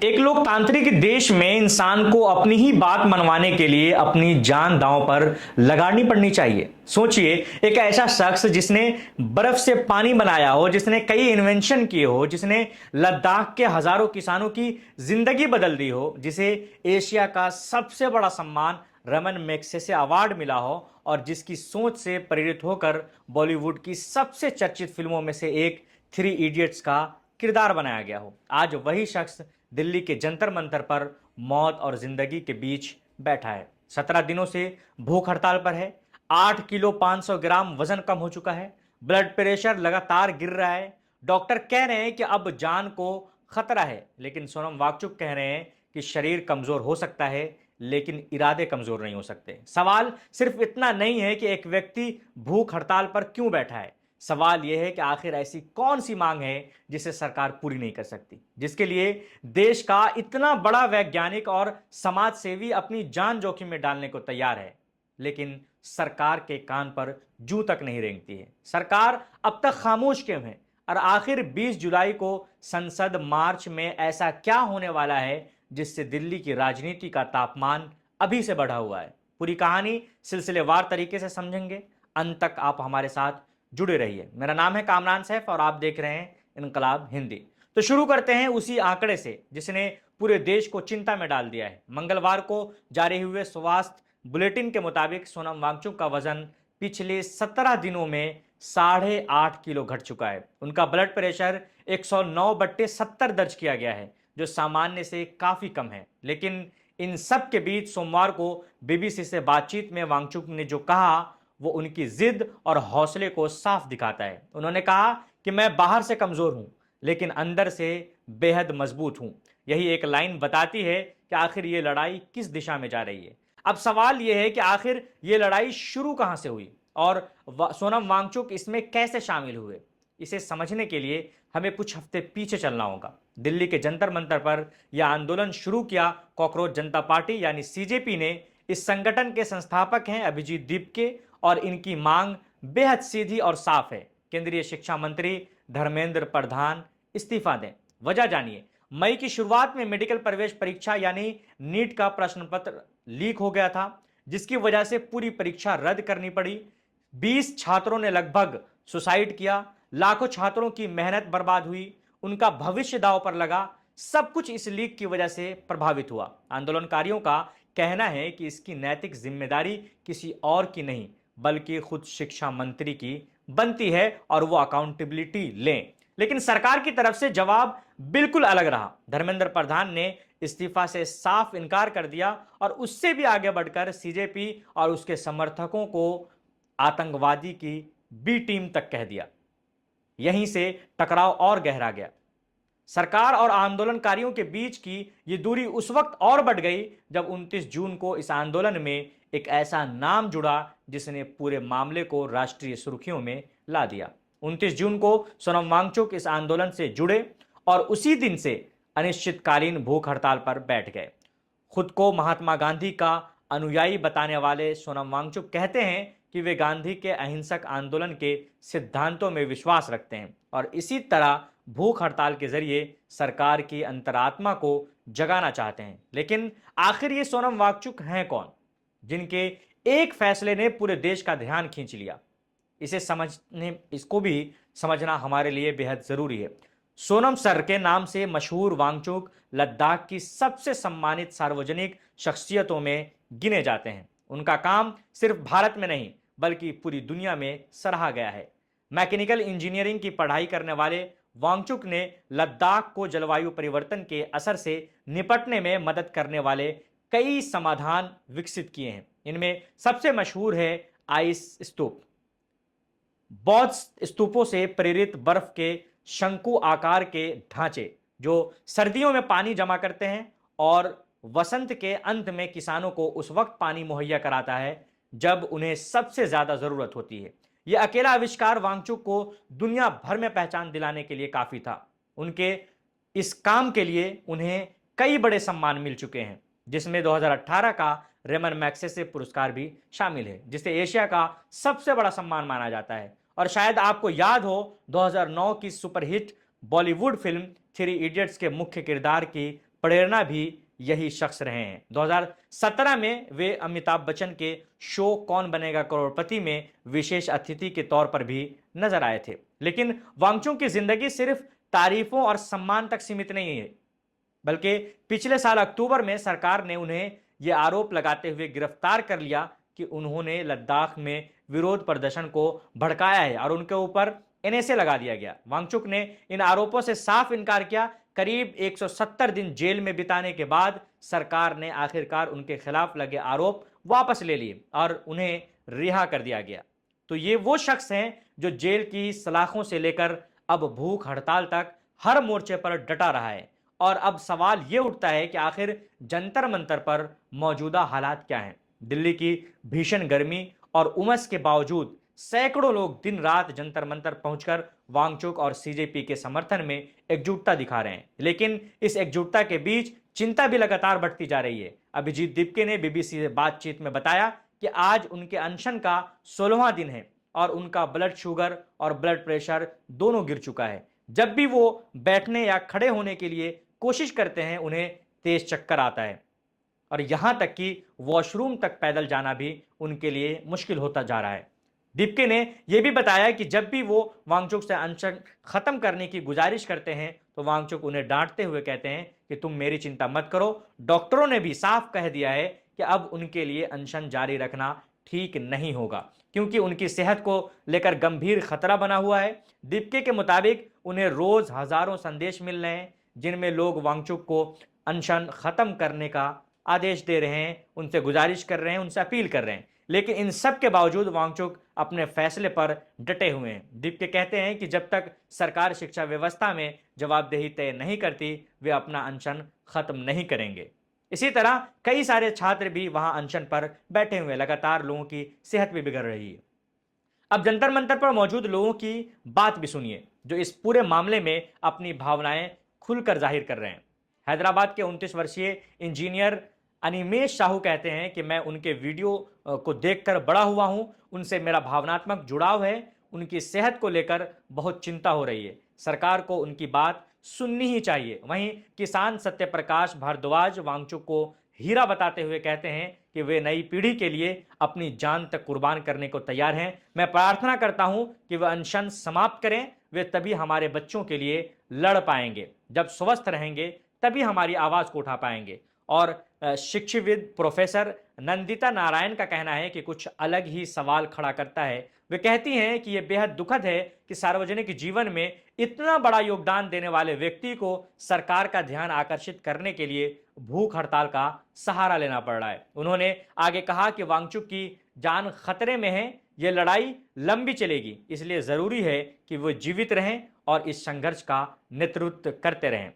एक लोकतांत्रिक देश में इंसान को अपनी ही बात मनवाने के लिए अपनी जान दांव पर लगानी पड़नी चाहिए। सोचिए, एक ऐसा शख्स जिसने बर्फ से पानी बनाया हो, जिसने कई इन्वेंशन किए हो, जिसने लद्दाख के हजारों किसानों की जिंदगी बदल दी हो, जिसे एशिया का सबसे बड़ा सम्मान रमन मैग्सेसे अवार्ड मिला हो और जिसकी सोच से प्रेरित होकर बॉलीवुड की सबसे चर्चित फिल्मों में से एक थ्री इडियट्स का किरदार बनाया गया हो, आज वही शख्स दिल्ली के जंतर मंतर पर मौत और जिंदगी के बीच बैठा है। 17 दिनों से भूख हड़ताल पर है। 8 किलो 500 ग्राम वजन कम हो चुका है। ब्लड प्रेशर लगातार गिर रहा है। डॉक्टर कह रहे हैं कि अब जान को खतरा है, लेकिन सोनम वांगचुक कह रहे हैं कि शरीर कमजोर हो सकता है लेकिन इरादे कमजोर नहीं हो सकते। सवाल सिर्फ इतना नहीं है कि एक व्यक्ति भूख हड़ताल पर क्यों बैठा है, सवाल यह है कि आखिर ऐसी कौन सी मांग है जिसे सरकार पूरी नहीं कर सकती, जिसके लिए देश का इतना बड़ा वैज्ञानिक और समाज सेवी अपनी जान जोखिम में डालने को तैयार है, लेकिन सरकार के कान पर जूं तक नहीं रेंगती है। सरकार अब तक खामोश क्यों है? और आखिर 20 जुलाई को संसद मार्च में ऐसा क्या होने वाला है जिससे दिल्ली की राजनीति का तापमान अभी से बढ़ा हुआ है? पूरी कहानी सिलसिलेवार तरीके से समझेंगे। अंत तक आप हमारे साथ जुड़े रहिए। मेरा नाम है कामरान सैफ और आप देख रहे हैं इनकलाब हिंदी। तो शुरू करते हैं उसी आंकड़े से जिसने पूरे देश को चिंता में डाल दिया है। मंगलवार को जारी हुए स्वास्थ्य बुलेटिन के मुताबिक सोनम वांगचुक का वजन पिछले 17 दिनों में 8.5 किलो घट चुका है। उनका ब्लड प्रेशर 109/70 दर्ज किया गया है, जो सामान्य से काफी कम है। लेकिन इन सब के बीच सोमवार को बीबीसी से बातचीत में वांगचुक ने जो कहा वो उनकी जिद और हौसले को साफ दिखाता है। उन्होंने कहा कि मैं बाहर से कमजोर हूं लेकिन अंदर से बेहद मजबूत हूं। यही एक लाइन बताती है कि आखिर ये लड़ाई किस दिशा में जा रही है। अब सवाल यह है कि आखिर ये लड़ाई शुरू कहां से हुई और सोनम वांगचुक इसमें कैसे शामिल हुए। इसे समझने के लिए हमें कुछ हफ्ते पीछे चलना होगा। दिल्ली के जंतर मंतर पर यह आंदोलन शुरू किया कॉकरोच जनता पार्टी यानी सीजेपी ने। इस संगठन के संस्थापक हैं अभिजीत दीपके और इनकी मांग बेहद सीधी और साफ है। केंद्रीय शिक्षा मंत्री धर्मेंद्र प्रधान इस्तीफा दें। वजह जानिए। मई की शुरुआत में मेडिकल प्रवेश परीक्षा यानी नीट का प्रश्न पत्र लीक हो गया था, जिसकी वजह से पूरी परीक्षा रद्द करनी पड़ी। 20 छात्रों ने लगभग सुसाइड किया। लाखों छात्रों की मेहनत बर्बाद हुई, उनका भविष्य दांव पर लगा। सब कुछ इस लीक की वजह से प्रभावित हुआ। आंदोलनकारियों का कहना है कि इसकी नैतिक जिम्मेदारी किसी और की नहीं बल्कि खुद शिक्षा मंत्री की बनती है और वो अकाउंटेबिलिटी लें। लेकिन सरकार की तरफ से जवाब बिल्कुल अलग रहा। धर्मेंद्र प्रधान ने इस्तीफा से साफ इनकार कर दिया और उससे भी आगे बढ़कर सीजेपी और उसके समर्थकों को आतंकवादी की बी टीम तक कह दिया। यहीं से टकराव और गहरा गया। सरकार और आंदोलनकारियों के बीच की यह दूरी उस वक्त और बढ़ गई जब 29 जून को इस आंदोलन में एक ऐसा नाम जुड़ा जिसने पूरे मामले को राष्ट्रीय सुर्खियों में ला दिया। 29 जून को सोनम वांगचुक इस आंदोलन से जुड़े और उसी दिन से अनिश्चितकालीन भूख हड़ताल पर बैठ गए। खुद को महात्मा गांधी का अनुयायी बताने वाले सोनम वांगचुक कहते हैं कि वे गांधी के अहिंसक आंदोलन के सिद्धांतों में विश्वास रखते हैं और इसी तरह भूख हड़ताल के जरिए सरकार की अंतरात्मा को जगाना चाहते हैं। लेकिन आखिर ये सोनम वांगचुक हैं कौन, जिनके एक फैसले ने पूरे देश का ध्यान खींच लिया? इसको भी समझना हमारे लिए बेहद जरूरी है। सोनम सर के नाम से मशहूर वांगचुक लद्दाख की सबसे सम्मानित सार्वजनिक शख्सियतों में गिने जाते हैं। उनका काम सिर्फ भारत में नहीं बल्कि पूरी दुनिया में सराहा गया है। मैकेनिकल इंजीनियरिंग की पढ़ाई करने वाले वांगचुक ने लद्दाख को जलवायु परिवर्तन के असर से निपटने में मदद करने वाले कई समाधान विकसित किए हैं। इनमें सबसे मशहूर है आइस स्तूप। बौद्ध स्तूपों से प्रेरित बर्फ के शंकु आकार के ढांचे जो सर्दियों में पानी जमा करते हैं और वसंत के अंत में किसानों को उस वक्त पानी मुहैया कराता है जब उन्हें सबसे ज्यादा जरूरत होती है। यह अकेला आविष्कार वांगचुक को दुनिया भर में पहचान दिलाने के लिए काफी था। उनके इस काम के लिए उन्हें कई बड़े सम्मान मिल चुके हैं, जिसमें 2018 का रेमन मैग्सेसे पुरस्कार भी शामिल है, जिसे एशिया का सबसे बड़ा सम्मान माना जाता है। और शायद आपको याद हो 2009 की superhit Bollywood film three idiots के मुख्य किरदार की प्रेरणा भी यही शख्स रहे हैं। 2017 में वे अमिताभ बच्चन के शो कौन बनेगा करोड़पति में विशेष अतिथि के तौर पर भी नजर आए थे। लेकिन वांगचुक की जिंदगी सिर्फ तारीफों और सम्मान तक सीमित नहीं है, बल्कि पिछले साल अक्टूबर में सरकार ने उन्हें यह आरोप लगाते हुए गिरफ्तार कर लिया कि उन्होंने लद्दाख में विरोध प्रदर्शन को भड़काया है और उनके ऊपर एनएसए लगा दिया गया। वांगचुक ने इन आरोपों से साफ इनकार किया। करीब 170 दिन जेल में बिताने के बाद सरकार ने आखिरकार उनके खिलाफ लगे आरोप वापस ले लिए और उन्हें रिहा कर दिया गया। तो ये वो शख्स हैं जो जेल की सलाखों से लेकर अब भूख हड़ताल तक हर मोर्चे पर डटा रहा है। और अब सवाल यह उठता है कि आखिर जंतर मंतर पर मौजूदा हालात क्या हैं। दिल्ली की भीषण गर्मी और उमस के बावजूद सैकड़ों लोग दिन रात जंतर मंतर पहुंचकर वांगचुक और सीजेपी के समर्थन में एकजुटता दिखा रहे हैं। लेकिन इस एकजुटता के बीच चिंता भी लगातार बढ़ती जा रही है। अभिजीत दीपके ने बीबीसी से बातचीत में बताया कि आज उनके अनशन का 16वां दिन है और उनका ब्लड शुगर और ब्लड प्रेशर दोनों गिर चुका है। जब भी वो बैठने या खड़े होने के लिए कोशिश करते हैं उन्हें तेज चक्कर आता है और यहां तक कि वॉशरूम तक पैदल जाना भी उनके लिए मुश्किल होता जा रहा है। दीपके ने यह भी बताया कि जब भी वो वांगचुक से अनशन खत्म करने की गुजारिश करते हैं तो वांगचुक उन्हें डांटते हुए कहते हैं कि तुम मेरी चिंता मत करो। डॉक्टरों ने भी साफ कह दिया है कि अब उनके लिए अनशन जारी रखना ठीक नहीं होगा क्योंकि उनकी सेहत को लेकर गंभीर खतरा बना हुआ है। दीपके के मुताबिक उन्हें रोज हजारों संदेश मिल रहे हैं जिनमें लोग वांगचुक को अनशन खत्म करने का आदेश दे रहे हैं, उनसे गुजारिश कर रहे हैं, उनसे अपील कर रहे हैं। लेकिन इन सब के बावजूद वांगचुक अपने फैसले पर डटे हुए हैं। दीपके कहते हैं कि जब तक सरकार शिक्षा व्यवस्था में जवाबदेही तय नहीं करती वे अपना अनशन खत्म नहीं करेंगे। इसी तरह कई सारे छात्र भी वहां अनशन पर बैठे हुए, लगातार लोगों की सेहत भी बिगड़ रही है। अब जंतर मंतर पर मौजूद लोगों की बात भी सुनिए जो इस पूरे मामले में अपनी भावनाएं खुलकर जाहिर कर रहे हैं। हैदराबाद के 29 वर्षीय इंजीनियर अनिमेश साहू कहते हैं कि मैं उनके वीडियो को देखकर बड़ा हुआ हूं, उनसे मेरा भावनात्मक जुड़ाव है, उनकी सेहत को लेकर बहुत चिंता हो रही है, सरकार को उनकी बात सुननी ही चाहिए। वहीं किसान सत्यप्रकाश भारद्वाज वांगचुक को हीरा बताते हुए कहते हैं कि वे नई पीढ़ी के लिए अपनी जान तक कुर्बान करने को तैयार हैं। मैं प्रार्थना करता हूं कि वे अनशन समाप्त करें, वे तभी हमारे बच्चों के लिए लड़ पाएंगे। जब स्वस्थ रहेंगे तभी हमारी आवाज को उठा पाएंगे। और शिक्षाविद प्रोफेसर नंदिता नारायण का कहना है कि कुछ अलग ही सवाल खड़ा करता है। वे कहती हैं कि यह बेहद दुखद है कि सार्वजनिक जीवन में इतना बड़ा योगदान देने वाले व्यक्ति को सरकार का ध्यान आकर्षित करने के लिए भूख हड़ताल का सहारा लेना पड़ रहा है। उन्होंने आगे कहा कि वांगचुक की जान खतरे में है, यह लड़ाई लंबी चलेगी, इसलिए जरूरी है कि वो जीवित रहें और इस संघर्ष का नेतृत्व करते रहें।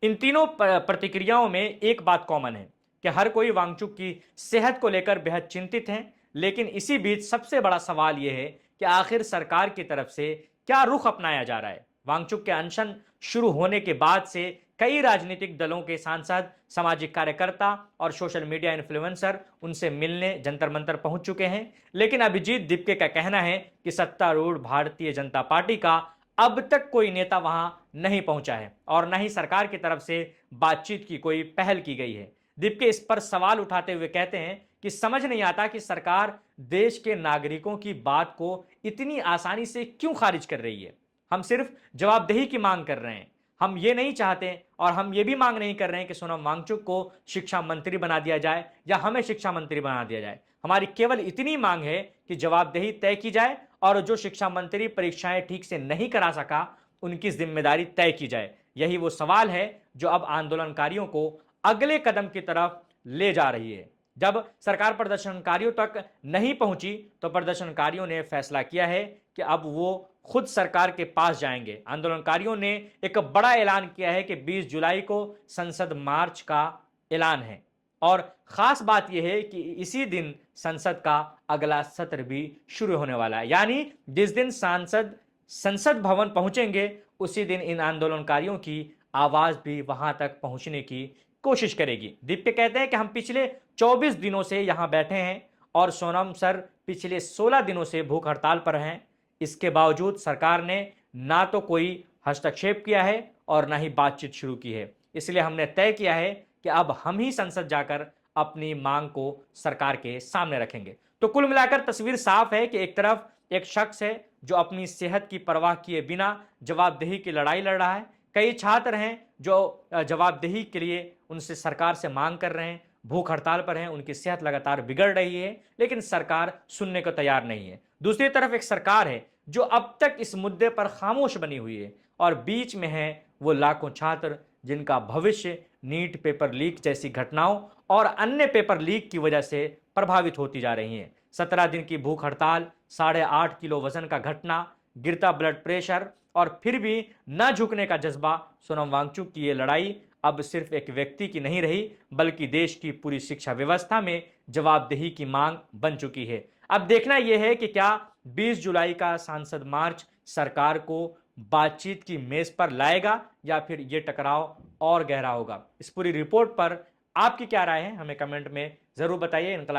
इन तीनों प्रतिक्रियाओं में एक बात कॉमन है कि हर कोई वांगचुक की सेहत को लेकर बेहद चिंतित है। लेकिन इसी बीच सबसे बड़ा सवाल यह है कि आखिर सरकार की तरफ से क्या रुख अपनाया जा रहा है। वांगचुक के अनशन शुरू होने के बाद से कई राजनीतिक दलों के सांसद, सामाजिक कार्यकर्ता और सोशल मीडिया इन्फ्लुएंसर उनसे मिलने जंतर मंतर पहुंच चुके हैं। लेकिन अभिजीत दीपके का कहना है कि सत्तारूढ़ भारतीय जनता पार्टी का अब तक कोई नेता वहां नहीं पहुंचा है और न ही सरकार की तरफ से बातचीत की कोई पहल की गई है। दीपके इस पर सवाल उठाते हुए कहते हैं कि समझ नहीं आता कि सरकार देश के नागरिकों की बात को इतनी आसानी से क्यों खारिज कर रही है। हम सिर्फ जवाबदेही की मांग कर रहे हैं, हम ये नहीं चाहते और हम ये भी मांग नहीं कर रहे हैं कि सोनम वांगचुक को शिक्षा मंत्री बना दिया जाए या हमें शिक्षा मंत्री बना दिया जाए। हमारी केवल इतनी मांग है कि जवाबदेही तय की जाए और जो शिक्षा मंत्री परीक्षाएं ठीक से नहीं करा सका उनकी जिम्मेदारी तय की जाए। यही वो सवाल है जो अब आंदोलनकारियों को अगले कदम की तरफ ले जा रही है। जब सरकार प्रदर्शनकारियों तक नहीं पहुंची तो प्रदर्शनकारियों ने फैसला किया है कि अब वो खुद सरकार के पास जाएंगे। आंदोलनकारियों ने एक बड़ा ऐलान किया है कि 20 जुलाई को संसद मार्च का ऐलान है और खास बात यह है कि इसी दिन संसद का अगला सत्र भी शुरू होने वाला है। यानी जिस दिन सांसद संसद भवन पहुंचेंगे उसी दिन इन आंदोलनकारियों की आवाज भी वहां तक पहुंचने की कोशिश करेगी। दीपके कहते हैं कि हम पिछले 24 दिनों से यहां बैठे हैं और सोनम सर पिछले 16 दिनों से भूख हड़ताल पर हैं। इसके बावजूद सरकार ने ना तो कोई हस्तक्षेप किया है और ना ही बातचीत शुरू की है। इसलिए हमने तय किया है कि अब हम ही संसद जाकर अपनी मांग को सरकार के सामने रखेंगे। तो कुल मिलाकर तस्वीर साफ है कि एक तरफ एक शख्स है जो अपनी सेहत की परवाह किए बिना जवाबदेही की लड़ाई लड़ रहा है। कई छात्र हैं जो जवाबदेही के लिए उनसे सरकार से मांग कर रहे हैं, भूख हड़ताल पर हैं, उनकी सेहत लगातार बिगड़ रही है, लेकिन सरकार सुनने को तैयार नहीं है। दूसरी तरफ एक सरकार है जो अब तक इस मुद्दे पर खामोश बनी हुई है, और बीच में है वो लाखों छात्र जिनका भविष्य नीट पेपर लीक जैसी घटनाओं और अन्य पेपर लीक की वजह से प्रभावित होती जा रही हैं। 17 दिन की भूख हड़ताल, 8.5 किलो वजन का घटना, गिरता ब्लड प्रेशर और फिर भी न झुकने का जज्बा। सोनम वांगचुक की ये लड़ाई अब सिर्फ एक व्यक्ति की नहीं रही, बल्कि देश की पूरी शिक्षा व्यवस्था में जवाबदेही की मांग बन चुकी है। अब देखना यह है कि क्या 20 जुलाई का सांसद मार्च सरकार को बातचीत की मेज पर लाएगा या फिर यह टकराव और गहरा होगा। इस पूरी रिपोर्ट पर आपकी क्या राय है, हमें कमेंट में जरूर बताइए। इनकलाब